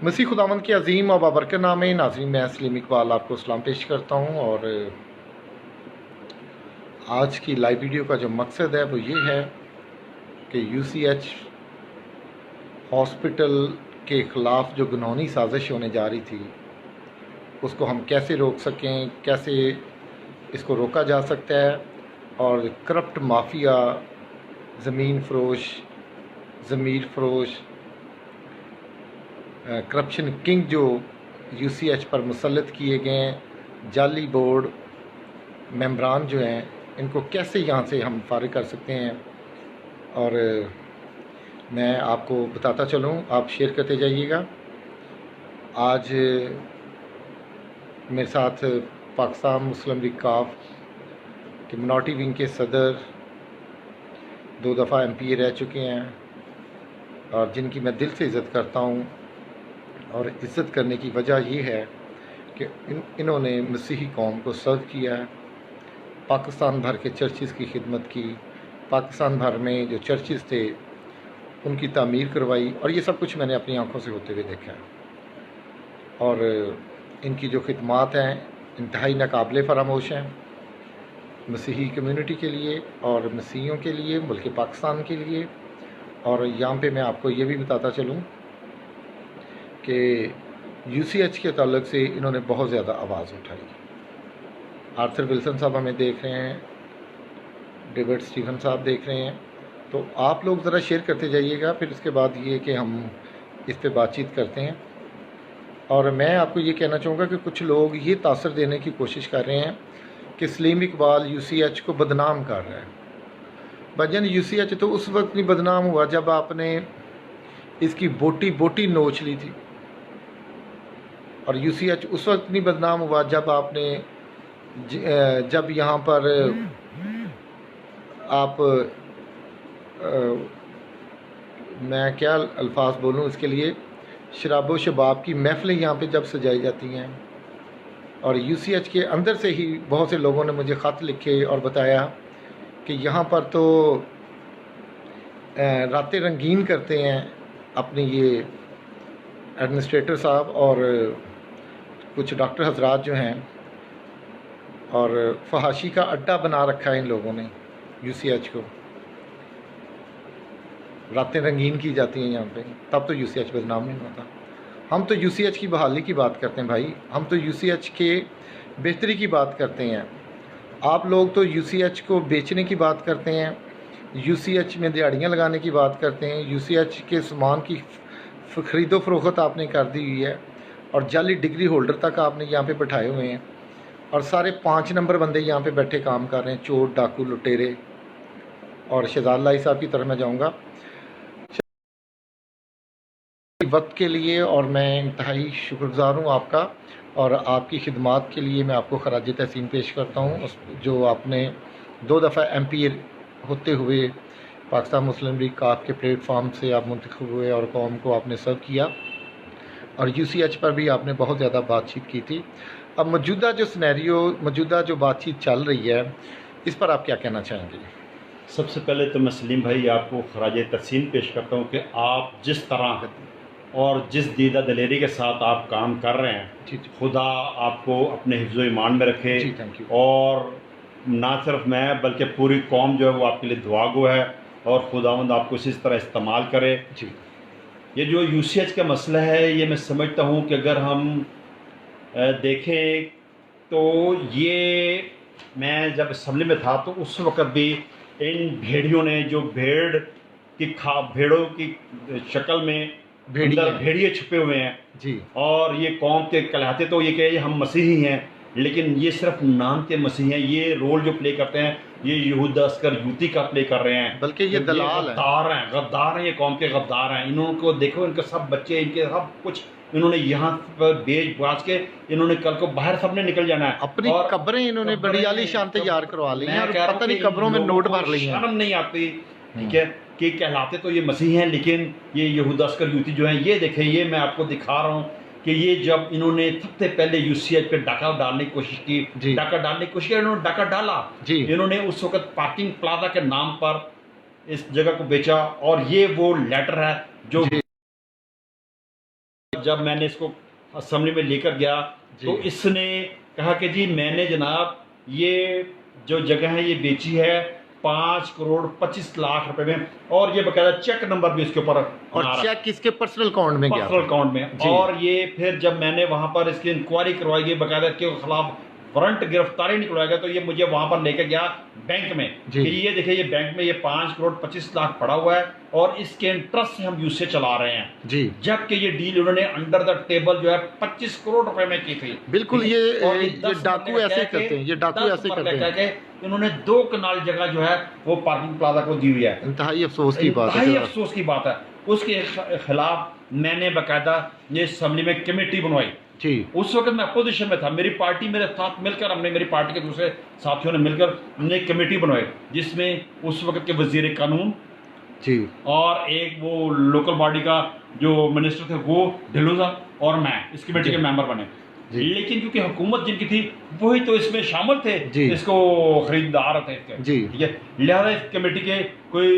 मसीह खुदावंद के अजीम और बाबरकत नाम में नाज़रीन, मैं सलीम इकबाल आपको सलाम पेश करता हूँ। और आज की लाइव वीडियो का जो मकसद है वो ये है कि UCH हॉस्पिटल के ख़िलाफ़ जो घिनौनी साजिश होने जा रही थी उसको हम कैसे रोक सकें, कैसे इसको रोका जा सकता है। और करप्ट माफिया, ज़मीन फ़रोश, ज़मीर फ़रोश, करप्शन किंग जो UCH पर मुसल्लत किए गए हैं, जाली बोर्ड मेंबरान जो हैं, इनको कैसे यहाँ से हम फारिग कर सकते हैं। और मैं आपको बताता चलूँ, आप शेयर करते जाइएगा। आज मेरे साथ पाकिस्तान मुस्लिम लीग काफ के मिनॉरिटी विंग के सदर 2 दफ़ा MP रह चुके हैं और जिनकी मैं दिल से इज़्ज़त करता हूँ। और इज़्ज़त करने की वजह ये है कि इन्होंने मसीही कौम को सर्व किया है, पाकिस्तान भर के चर्चिज़ की खिदमत की, पाकिस्तान भर में जो चर्चिज़ थे उनकी तामीर करवाई, और ये सब कुछ मैंने अपनी आंखों से होते हुए देखा है। और इनकी जो खिदमात हैं इंतहाई नाकाबिले फरामोश हैं मसीही कम्युनिटी के लिए और मसीहियों के लिए, मुल्क पाकिस्तान के लिए। और यहाँ पे मैं आपको ये भी बताता चलूँ कि UCH के ताल्लुक़ से इन्होंने बहुत ज़्यादा आवाज़ उठाई। आर्थर विल्सन साहब हमें देख रहे हैं, डेविड स्टीफन साहब देख रहे हैं, तो आप लोग ज़रा शेयर करते जाइएगा। फिर उसके बाद ये कि हम इस पे बातचीत करते हैं। और मैं आपको ये कहना चाहूँगा कि कुछ लोग ये तासर देने की कोशिश कर रहे हैं कि सलीम इकबाल UCH को बदनाम कर रहा है। भजन UCH तो उस वक्त नहीं बदनाम हुआ जब आपने इसकी बोटी बोटी नोच ली थी, और UCH उस वक्त नहीं बदनाम हुआ जब आपने जब यहाँ पर आप मैं क्या अल्फाज बोलूँ इसके लिए, शराबो शबाब की महफ़िलें यहाँ पे जब सजाई जाती हैं। और UCH के अंदर से ही बहुत से लोगों ने मुझे ख़त लिखे और बताया कि यहाँ पर तो रातें रंगीन करते हैं अपनी ये एडमिनिस्ट्रेटर साहब और कुछ डॉक्टर हजरात जो हैं, और फहाशी का अड्डा बना रखा है इन लोगों ने। UCH को रातें रंगीन की जाती हैं यहाँ पे, तब तो UCH बदनाम नहीं होता। हम तो UCH की बहाली की बात करते हैं भाई, हम तो UCH के बेहतरी की बात करते हैं। आप लोग तो UCH को बेचने की बात करते हैं, UCH में दिहाड़ियाँ लगाने की बात करते हैं, UCH के सामान की ख़रीदो फरोख्त आपने कर दी हुई है, और जाली डिग्री होल्डर तक आपने यहाँ पे बैठाए हुए हैं, और सारे 5 नंबर बंदे यहाँ पे बैठे काम कर रहे हैं, चोर डाकू लुटेरे। और शहजाद लाई साहब की तरफ मैं जाऊँगा वक्त के लिए, और मैं इंतहाई शुक्रगुज़ार हूँ आपका, और आपकी खिदमात के लिए मैं आपको खराज तहसीन पेश करता हूँ। जो आपने 2 दफ़ा MP होते हुए पाकिस्तान मुस्लिम लीग काफ के प्लेटफार्म से आप मुंतखब हुए और कौम को आपने सर्व किया, और UCH पर भी आपने बहुत ज़्यादा बातचीत की थी। अब मौजूदा जो सिनेरियो, मौजूदा जो बातचीत चल रही है, इस पर आप क्या कहना चाहेंगे? सबसे पहले तो मैं सलीम भाई आपको खराज तहसीन पेश करता हूँ कि आप जिस तरह और जिस दीदा दलेरी के साथ आप काम कर रहे हैं, खुदा आपको अपने हिफ्ज़ो ईमान में रखे। Thank you. और ना सिर्फ मैं बल्कि पूरी कौम जो है वो आपके लिए दुआ गो है, और खुदावंद आपको इसी तरह इस्तेमाल करे। जी। ये जो UCH का मसला है, ये मैं समझता हूँ कि अगर हम देखें तो ये, मैं जब असम्बली में था तो उस वक़्त भी इन भेड़ियों ने, जो भेड़ों की शक्ल में भेड़िए छुपे हुए हैं जी, और ये कौम के कहलाते तो ये कि हम मसीही हैं, लेकिन ये सिर्फ नाम के मसीही हैं। ये रोल जो प्ले करते हैं ये यहूदा अस्कर यूती का प्ले कर रहे हैं, बल्कि ये दलाल हैं, गद्दार हैं, ये कौम के गद्दार हैं। इन्होंने देखो, इनके सब बच्चे, इनके सब कुछ इन्होंने यहाँ पर बेच बाज के इन्होंने कल को बाहर सबने निकल जाना है। अपनी कब्रें इन्होंने बड़ी आलीशान तैयार करवा ली हैं, और पता नहीं कब्रों में नोट भर ली हैं। शर्म नहीं आती, ठीक है, कि कहलाते तो ये मसीह हैं, लेकिन ये यहूदा अस्कर यूती जो हैं, ये देखें, ये मैं आपको दिखा रहा हूँ कि ये जब इन्होंने सबसे पहले UCH पे डाका डालने की कोशिश की, डाका डालने की कोशिश की, इन्होंने डाका डाला। इन्होंने उस वक्त पार्किंग प्लाजा के नाम पर इस जगह को बेचा, और ये वो लेटर है जो जब मैंने इसको असेंबली में लेकर गया तो इसने कहा कि जी मैंने जनाब ये जो जगह है ये बेची है 5,25,00,000 रुपए में, और ये बकायदा चेक नंबर भी इसके ऊपर, और चेक किसके पर्सनल अकाउंट में गया? पर्सनल अकाउंट में। और ये फिर जब मैंने वहां पर इसकी इंक्वायरी करवाई गई, बकायदा के खिलाफ वारंट गिरफ्तारी निकलवाया गया, तो ये मुझे वहां पर लेकर गया बैंक में कि ये देखिए ये बैंक में ये 5,25,00,000 पड़ा हुआ है और इसके इंटरेस्ट से हम यूसे चला रहे हैं जी, जबकि ये डील उन्होंने अंडर द टेबल जो है 25 करोड़ रुपए में की थी। बिल्कुल, ये डाकू ऐसे करते हैं, ये डाकू ऐसे करते हैं। इन्होंने 2 कनाल जगह जो है वो पार्किंग प्लाजा को दी हुई है। इंतहाई अफसोस की बात है, इंतहाई अफसोस की बात है। उसके खिलाफ मैंने बाकायदा ये असेंबली में कमेटी बनवाई जी। उस वक्त मैं अपोजिशन में था, मेरी पार्टी मेरे साथ मिलकर, हमने मेरी पार्टी के दूसरे साथियों ने मिलकर हमने एक कमेटी बनवाई जिसमें उस वक्त के वजीर कानून जी और एक वो लोकल बॉडी का जो मिनिस्टर थे वो ढिल्लोजा और मैं इस कमेटी के मेंबर बने। लेकिन क्योंकि हुकूमत जिनकी थी वही तो इसमें शामिल थे, इसको खरीदार थे इसके, ठीक है, लिहाजा इस कमेटी के कोई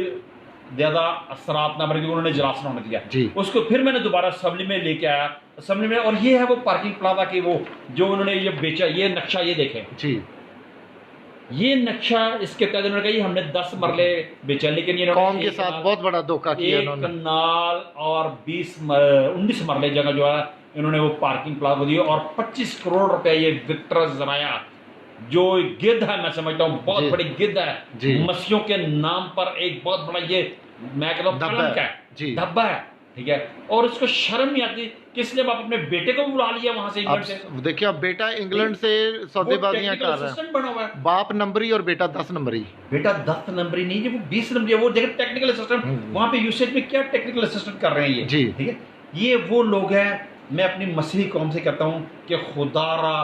ज्यादा असरात ना बल्कि उन्होंने इजलास ना होने दिया। उसको फिर मैंने दोबारा असेंबली में लेके आया असेंबली में, और ये है वो पार्किंग प्लाजा की वो जो उन्होंने ये बेचा, ये नक्शा ये देखें जी, ये नक्शा इसके तहत उन्होंने कहा हमने 10 मरले बेचा, लेकिन ये कौम के साथ बहुत बड़ा धोखा किया इन्होंने। एक कनाल और 19 मरले जगह जो है इन्होंने वो पार्किंग प्लाजा दी और 25 करोड़ रुपए ये विक्टर जराया जो गिद्ध है, मैं समझता हूँ बहुत बड़ी गिद्ध है, मसीहों के नाम पर एक बहुत बड़ा ये मैं कहता हूँ कलंक है, धब्बा है, ठीक है। और उसको शर्म नहीं आती कि इसलिए आप अपने बेटे को बुला लिया वहां से इंग्लैंड से। देखिए अब बेटा इंग्लैंड से सौदेबाजियां कर रहा है, बना हुआ है, बाप नंबरी और बेटा 10 नंबरी। बेटा 10 नंबरी नहीं, वो 20 नंबरी है। वो देखिए टेक्निकल असिस्टेंट वहां पे यूसेज में क्या टेक्निकल असिस्टेंट कर रहे हैं ये जी, ठीक है। ये वो लोग हैं, मैं अपनी मसीही कौम से कहता हूँ कि खुदारा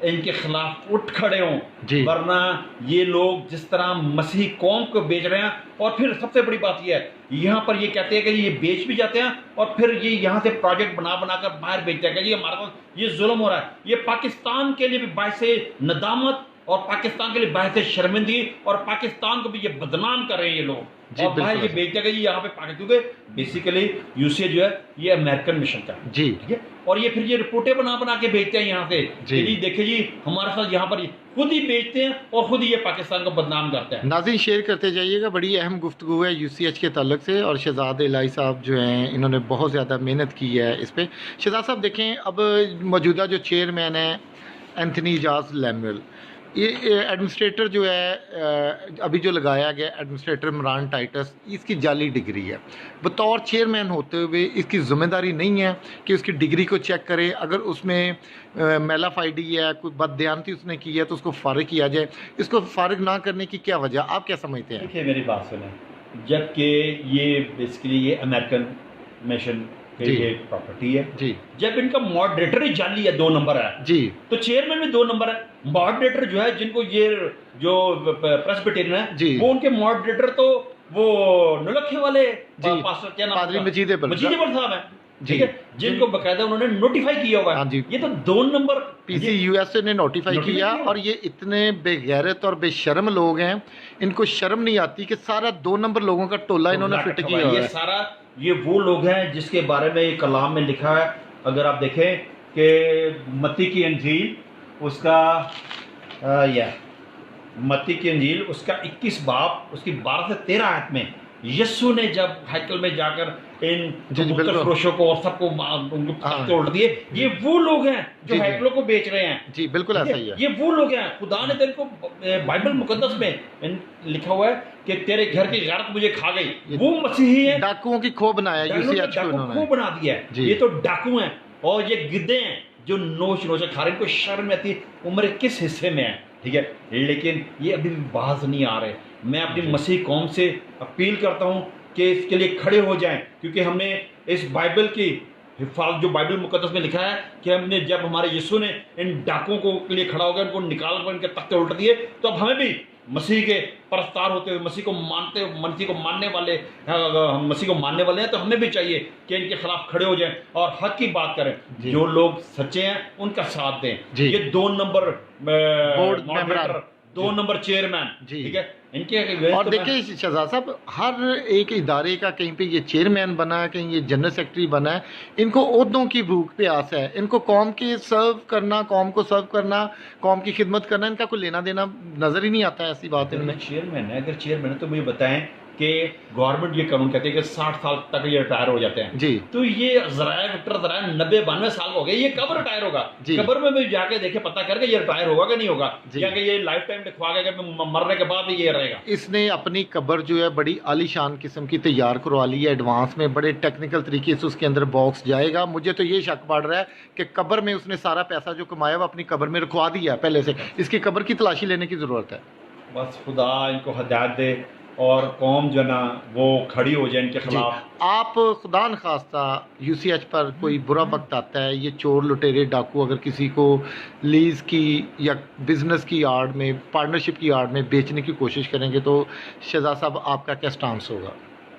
इनके खिलाफ उठ खड़े हों, वरना ये लोग जिस तरह मसीही कौम को बेच रहे हैं। और फिर सबसे बड़ी बात ये है, यहाँ पर ये कहते हैं कि ये बेच भी जाते हैं और फिर ये यहाँ से प्रोजेक्ट बना कर बाहर बेचते हैं कि ये हमारे पास ये जुल्म हो रहा है। ये पाकिस्तान के लिए भी बायसे नदामत और पाकिस्तान के लिए बायसे शर्मिंदगी और पाकिस्तान को भी ये बदनाम कर रहे हैं ये लोग, और बाहर ये बेचते हैं यहाँ पे पाकिस्तान, क्योंकि बेसिकली यूसे जो है ये अमेरिकन मिशन का जी, ठीक है। और ये फिर ये रिपोर्टें बना के बेचते हैं यहाँ से जी देखिए जी हमारे साथ यहाँ पर खुद ही बेचते हैं और खुद ही ये पाकिस्तान को बदनाम करते हैं। नाज़रीन शेयर करते जाइएगा, बड़ी अहम गुफ्तगू है यूसीएच के ताल्लुक से, और शहजाद इलाही साहब जो हैं इन्होंने बहुत ज़्यादा मेहनत की है इस पर। शहजाद साहब देखें, अब मौजूदा जो चेयरमैन है एंथनी इजाज लैमुअल, ये एडमिनिस्ट्रेटर जो है अभी जो लगाया गया एडमिनिस्ट्रेटर इमरान टाइटस, इसकी जाली डिग्री है। बतौर चेयरमैन होते हुए इसकी ज़िम्मेदारी नहीं है कि उसकी डिग्री को चेक करे, अगर उसमें मेलाफाइडी है, कोई बददियानती उसने की है तो उसको फ़ारिग किया जाए। इसको फ़ारिग ना करने की क्या वजह, आप क्या समझते हैं? देखिए मेरी बात सुने, जबकि ये बेसिकली ये अमेरिकन मिशन ये प्रॉपर्टी है जी, जब इनका मॉडरेटर ही जाली है 2 नंबर है जी, तो चेयरमैन में 2 नंबर है। मॉडरेटर जो है जिनको ये जो प्रेस्बिटेरियन है जी, वो उनके मॉडरेटर तो वो नुलखे वाले पास्टर क्या नाम, पादरी मजीदेबर साहब है, ठीक है, जिनको बकायदा उन्होंने नोटिफाई किया हुआ है। ये तो 2 नंबर पीसी यूएसए ने नोटिफाई किया, और ये इतने बेगैरत और बेशर्म लोग हैं, इनको शर्म नहीं आती कि सारा 2 नंबर लोगों का टोला इन्होंने फिट किया है। ये सारा ये वो लोग हैं जिसके बारे में ये कलाम में लिखा है। अगर आप देखें कि मत्ती की इंजील उसका मत्ती की इंजील उसका 21 बाब उसकी 12 से 13 आयत में यीशु ने जब हैकल में जाकर इन फरोशों को और सबको उनको तोड़ दिए, ये वो लोग हैं जो हैकलों को बेच रहे हैं जी, बिल्कुल ऐसा ही है। ये वो लोग हैं, खुदा ने तेरे को बाइबल मुकद्दस में लिखा हुआ है कि तेरे घर की गैरत मुझे खा गई, वो मसीही है। डाकुओं की खो बनाया, खो बना दिया है, ये तो डाकू हैं और ये गिद्धे हैं जो नोच खा रहे हैं। इनको शर्म आती उम्र किस हिस्से में है, ठीक है, लेकिन ये अभी भी बाज नहीं आ रहे। मैं अपनी मसीह कौम से अपील करता हूँ कि इसके लिए खड़े हो जाएं, क्योंकि हमने इस बाइबल की हिफाजत जो बाइबल मुकद्दस में लिखा है कि हमने जब हमारे यीशु ने इन डाकुओं को के लिए खड़ा हो गया, उनको निकाल कर इनके तख्ते उल्ट दिए, तो अब हमें भी मसीह के परस्तार होते हुए मसीह को मानने वाले मसीह को मानने वाले हैं, तो हमें भी चाहिए कि इनके खिलाफ खड़े हो जाएं और हक की बात करें। जो लोग सच्चे हैं उनका साथ दें। ये 2 number board member, 2 number chairman, ठीक है, इनके against और तो मैं- देखिए शहजाद साहब, हर एक इदारे का कहीं पे ये चेयरमैन बना है, कहीं ये जनरल सेक्रेटरी बना है, इनको ओहदों की भूख प्यास है, इनको कौम के सर्व करना, कौम को सर्व करना, कौम की खिदमत करना, इनका कोई लेना देना नज़र ही नहीं आता है। ऐसी बात है इनमें। चेयरमैन है, अगर चेयरमैन है तो मुझे बताएं कि गवर्नमेंट ये कानून कहती है कि 60 साल तक ये रिटायर हो जाते हैं। जी तो ये ज़राए डॉक्टर ज़राए 90-92 साल हो गए, ये कब रिटायर होगा? जी। कब्र में भी जाके देखे, पता करके ये रिटायर होगा कि नहीं होगा, जी। या कि ये लाइफ टाइम लिखवा के कि मरने के बाद ही ये रहेगा। इसने अपनी कब्र जो है बड़ी आलीशान किस्म की तैयार करवा ली है, एडवांस में बड़े टेक्निकल तरीके से उसके अंदर बॉक्स जाएगा। मुझे तो ये शक पड़ रहा है कि कब्र में उसने सारा पैसा जो कमाया वो अपनी कब्र में रखवा दिया है पहले से। इसकी कब्र की तलाशी लेने की ज़रूरत है। बस खुदा इनको हिदायत दे और कौम जो ना वो खड़ी हो जाए इनके जी, खिलाफ। आप खुदा न खास्ता यूसीएच पर कोई बुरा वक्त आता है, ये चोर लुटेरे डाकू अगर किसी को लीज की या बिजनेस की आड़ में, पार्टनरशिप की आड़ में बेचने की कोशिश करेंगे, तो शहजाद साहब आपका क्या स्टांस होगा?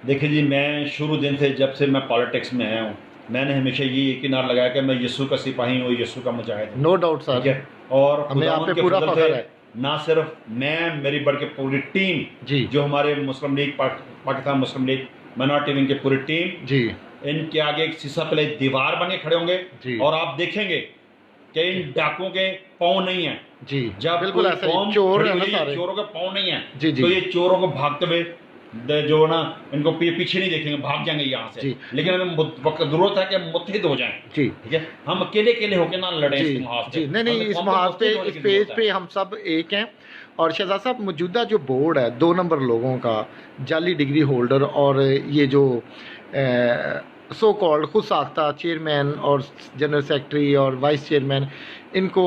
देखिए जी, मैं शुरू दिन से जब से मैं पॉलिटिक्स में आया हूँ, मैंने हमेशा ये यकीन लगाया कि मैं यीशु का सिपाही हूँ, यीशु का मुजाहिद हूँ। नो डाउट ठीक सर, है, और हमें आप खुदावंद पे के पूरा फजल फख्र से है। ना सिर्फ मैं, मेरी बढ़ के पूरी टीम जी जो हमारे मुस्लिम लीग पाकिस्तान मुस्लिम लीग माइनॉरिटी विंग की पूरी टीम, जी इनके आगे एक शीशा पहले दीवार बन के खड़े होंगे जी और आप देखेंगे कि इन डाकुओं के पाँव नहीं है। जी, जब बिल्कुल कोई ऐसा ही, कौम चोर खड़ी है ना हुई है, सारे। चोरों के पाँव नहीं है, जी जी तो ये चोरों को भागते हुए जो ना इनको पीछे नहीं देखेंगे, भाग जाएंगे यहाँ से। जी। लेकिन हमें जरूरत है कि मुत्तहिद हो जाएं। जी ठीक है, हम अकेले अकेले होकर ना लड़ें जी इस महाज पे। जी, नहीं नहीं, हमें इस कौम को महाज पे, मुत्तहिद होने इस की पेज जरूरत पे है। हम सब एक हैं। और शहजाद साहब, मौजूदा जो बोर्ड है 2 नंबर लोगों का, जाली डिग्री होल्डर और ये जो सो कॉल्ड खुद साख्ता चेयरमैन और जनरल सेक्रेटरी और वाइस चेयरमैन, इनको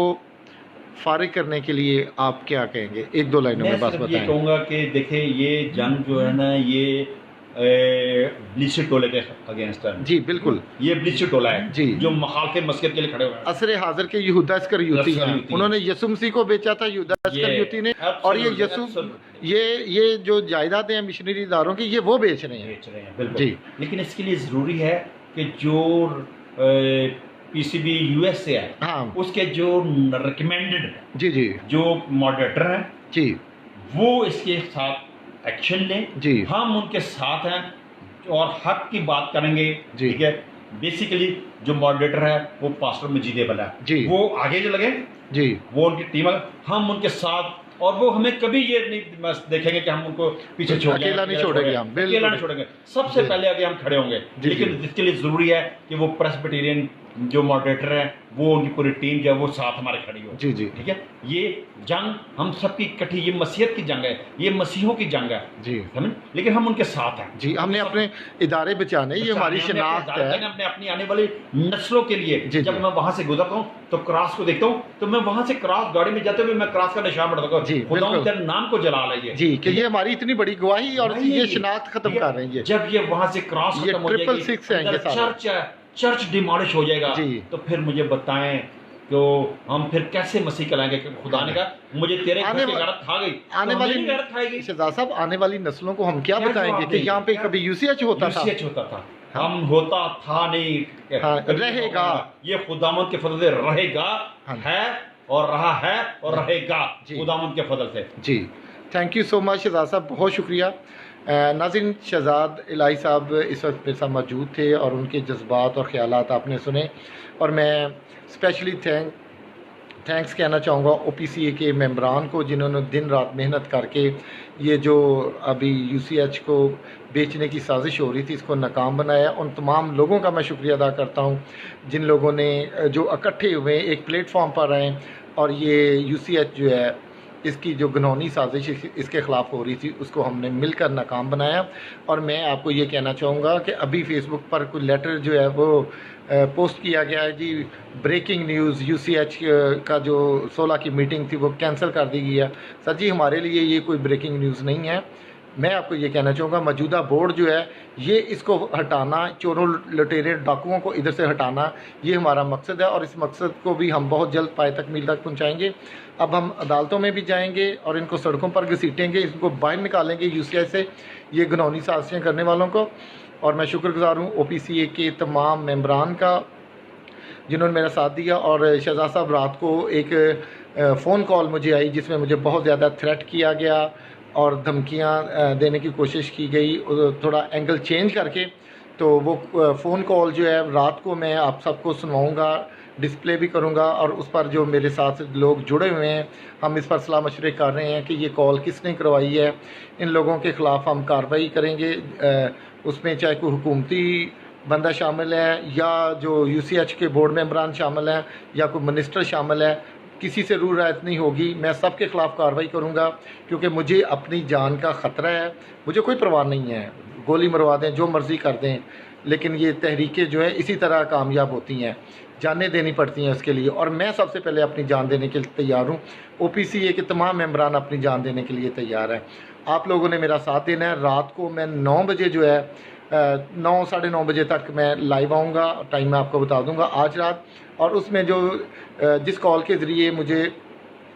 फारिग करने के लिए आप क्या कहेंगे? 1-2 लाइनों मैं में बस सिर्फ ये बताएं। कहूँगा कि देखिए ये जंग जो है ना, ये ब्लीची टोले के अगेंस्ट है। जी बिल्कुल, ये ब्लीची टोला है जी। जो मखालफे मस्जिद के लिए खड़े हुए हैं। असरे हाजिर के यहूदा इस्करियोती हैं, इस्करियोती उन्होंने यसु मसीह को बेचा था यहूदा इस्करियोती ने, और ये यसु, ये जो जायदादें हैं मिशनरी इदारों की, ये वो बेच रहे हैं। बेच रहे हैं, बिल्कुल जी। लेकिन इसके लिए ज़रूरी है कि जो पीसीबी यूएस से है, हाँ उसके जो रिकमेंडेड जी जी जो मॉडरेटर हैं जी वो इसके साथ एक्शन लें। जी हम उनके साथ हैं और हक की बात करेंगे। जी। ठीक है, बेसिकली जो मॉडरेटर है वो पास्टर मजीद बला है, जी। वो आगे जो लगे, जी वो उनकी टीम है, हम उनके साथ, और वो हमें कभी ये नहीं बस देखेंगे कि हम उनको पीछे छोड़ अकेला नहीं छोड़ेंगे हम, बिल्कुल। अकेला नहीं छोड़ेंगे, सबसे जी। पहले आगे हम खड़े होंगे। जी, लेकिन इसके लिए जरूरी है कि वो प्रेस्बिटेरियन जो मॉडरेटर है, वो उनकी पूरी टीम जो है वो साथ हमारे खड़ी हो। जी जी ठीक है, ये जंग हम सबकी इकट्ठी, ये मसीहत की जंग है, ये मसीहों की जंग है, जी समझ, लेकिन हम उनके साथ हैं। जी, हमने अपने इदारे बचाने, ये हमारी हमने शनाख्त अपने है। अपने अपनी आने वाली नस्लों के लिए। जी, जब जी। मैं वहां से गुजरता हूँ तो क्रॉस को देखता हूँ, तो मैं वहां से क्रॉस गाड़ी में जाते हुए मैं क्रॉस का निशान बढ़ता हूँ, जी, खुदा बिल्कुल। तेरे नाम को जला लाइए। जी, कि ये हमारी इतनी बड़ी गवाही और भाई ये शनाख्त खत्म कर रही है। जब ये वहां से क्रॉस ये खत्म हो 666 है जाएगी, ये सारा। चर्च है, चर्च डिमोलिश हो जाएगा, जी। तो फिर मुझे बताएं तो हम फिर कैसे मसीह कहलाएंगे? क्योंकि खुदा ने कहा मुझे तेरे घर की गैरत खा गई, आने तो वाली हमें भी गैरत खाएगी। शहजाद साहब, आने वाली नस्लों को हम क्या क्या बताएंगे जवाब कि देंगे? यहाँ पे क्या? कभी यूसीएच होता था? यूसीएच होता था, हाँ। हम होता था नहीं, हाँ, कभी रहेगा। ये खुदावंद के फजल से रहेगा, हाँ। है और रहा है और रहेगा जी। खुदावंद के फजल से। जी, thank you so much Shahzad साहब, बहुत शुक्रिया। नाज़रीन, शहजाद इलाही साहब इस वक्त मेरे साथ मौजूद थे और उनके जज्बात और ख़यालात आपने सुने, और मैं स्पेशली थैंक्स कहना चाहूँगा OPCA के मेंबरान को, जिन्होंने दिन रात मेहनत करके ये जो अभी UCH को बेचने की साजिश हो रही थी, इसको नाकाम बनाया। उन तमाम लोगों का मैं शुक्रिया अदा करता हूँ जिन लोगों ने जो इकट्ठे हुए एक प्लेटफॉर्म पर आए, और ये UCH जो है इसकी जो घिनौनी साजिश इसके ख़िलाफ़ हो रही थी, उसको हमने मिलकर नाकाम बनाया। और मैं आपको ये कहना चाहूँगा कि अभी फेसबुक पर कोई लेटर जो है वो पोस्ट किया गया है जी, ब्रेकिंग न्यूज़, UCH का जो 16 की मीटिंग थी वो कैंसिल कर दी गई है। सर जी, हमारे लिए ये कोई ब्रेकिंग न्यूज़ नहीं है। मैं आपको ये कहना चाहूँगा, मौजूदा बोर्ड जो है ये इसको हटाना, चोरों लुटेरे डाकुओं को इधर से हटाना, ये हमारा मकसद है, और इस मकसद को भी हम बहुत जल्द पाए तक मील तक पहुँचाएँगे। अब हम अदालतों में भी जाएंगे और इनको सड़कों पर घसीटेंगे, इनको बाहर निकालेंगे UCH से, ये घिनौनी साजिशें करने वालों को। और मैं शुक्रगुजार हूँ OPCA के तमाम मेंबरान का जिन्होंने मेरा साथ दिया। और शहजाद साहब, रात को एक फ़ोन कॉल मुझे आई जिसमें मुझे बहुत ज़्यादा थ्रेट किया गया और धमकियां देने की कोशिश की गई, थोड़ा एंगल चेंज करके। तो वो फ़ोन कॉल जो है रात को मैं आप सबको सुनवाऊँगा, डिस्प्ले भी करूँगा, और उस पर जो मेरे साथ लोग जुड़े हुए हैं हम इस पर सलाह मशवरे कर रहे हैं कि ये कॉल किसने करवाई है। इन लोगों के ख़िलाफ़ हम कार्रवाई करेंगे, उसमें चाहे कोई हुकूमती बंदा शामिल है या जो यूसीएच के बोर्ड मेंबरान शामिल हैं या कोई मिनिस्टर शामिल है, किसी से रू रायत नहीं होगी। मैं सब के ख़िलाफ़ कार्रवाई करूँगा, क्योंकि मुझे अपनी जान का ख़तरा है। मुझे कोई परवाह नहीं है, गोली मरवा दें, जो मर्ज़ी कर दें, लेकिन ये तहरीकें जो है इसी तरह कामयाब होती हैं, जानें देनी पड़ती हैं उसके लिए, और मैं सबसे पहले अपनी जान देने के लिए तैयार हूँ। OPCA के तमाम मेंबरान अपनी जान देने के लिए तैयार हैं। आप लोगों ने मेरा साथ देना है। रात को मैं 9 बजे जो है 9 साढ़े 9 बजे तक मैं लाइव आऊँगा, टाइम मैं आपको बता दूँगा आज रात। और उसमें जो जिस कॉल के ज़रिए मुझे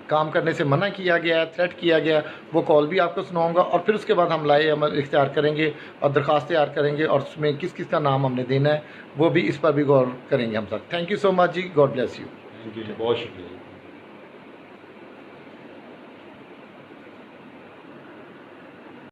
काम करने से मना किया गया है, थ्रेट किया गया है, वो कॉल भी आपको सुनाऊंगा। और फिर उसके बाद हम लाए अमल इख्तियार करेंगे और दरख्वास्त तैयार करेंगे, और उसमें किस किस का नाम हमने देना है वो भी, इस पर भी गौर करेंगे हम सब। थैंक यू सो मच जी, God bless you. Thank you, बहुत शुक्रिया।